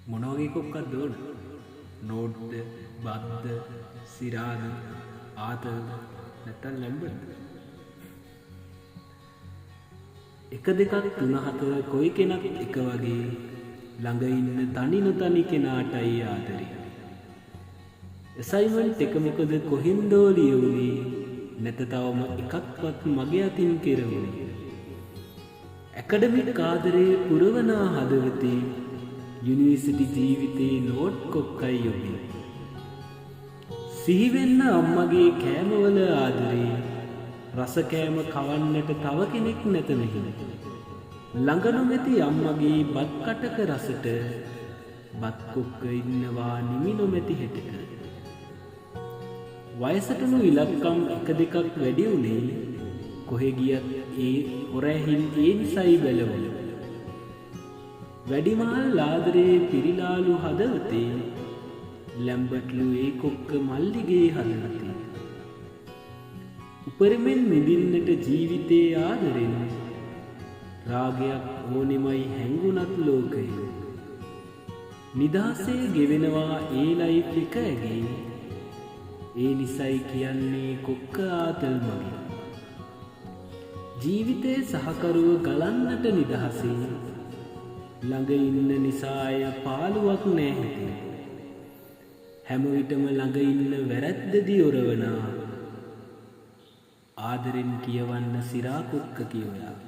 මොන වගේ කොක්කක්ද ඕන? නෝඩ්ද, බද්ද, සිරාද, ආතල්ද, නැත්තම් ලැම්බර්ඩ්ද? 1 2 3 4 කොයි කෙනත් එක වගේ ළඟ ඉන්න තනි නොතනි කෙනාටයි ආදරේ. අසයින්මන්ට් එක මොකද කොහින්දෝ ලියුනේ නැත තවම එකක්වත් මගේ අතින් කෙරුවේ. ඇකඩමික් ආදරේ පුරවනා හදවතේ යුනිවර්සිටි ජීවිතේ නෝට් කොක්කයි යොබේ. සිහිවෙන්න අම්මගේ කෑමවල ආදරේ රස කෑම කවන්නට තව කෙනෙක් නැත මෙහෙම. ළඟ නොමැති අම්මගේ බත් කටක රසට බත් කොක්ක ඉන්නවා නිමි නොමැති හෙටක. වයසටනු ඉලක්කම් 1 2ක් වැඩි උනේ කොහෙ ගියත් ඒ හොරැහින් ඒ නිසයි බැලවල. වැඩිමහල් ආදරේ පිරිලාලු හදවතේ ලැම්බර්ට්ලු ඒ කොක්ක මල්ලිගේ හදවතේ. උපරිමෙන් මිදින්නට ජීවිතේ ආදරෙන් රාගයක් ඕනෙමයි හැංගුණත් ලෝකයේ. නිදහසේ ගෙවෙනවා ඒ ලයිෆ් එක ඇගේ. ඒ නිසයි කියන්නේ කොක්ක ආතල් මගේ. ජීවිතේ සහකරුව ගලන්නට නිදහසේ ළඟ ඉන්න නිසාය පාළුවක් නැහැ හිතේ. හැම විටම ළඟ ඉන්න වැරැද්දදී ඔරවනා ආදරෙන් කියවන්න සිරා කොක්ක කියවලා.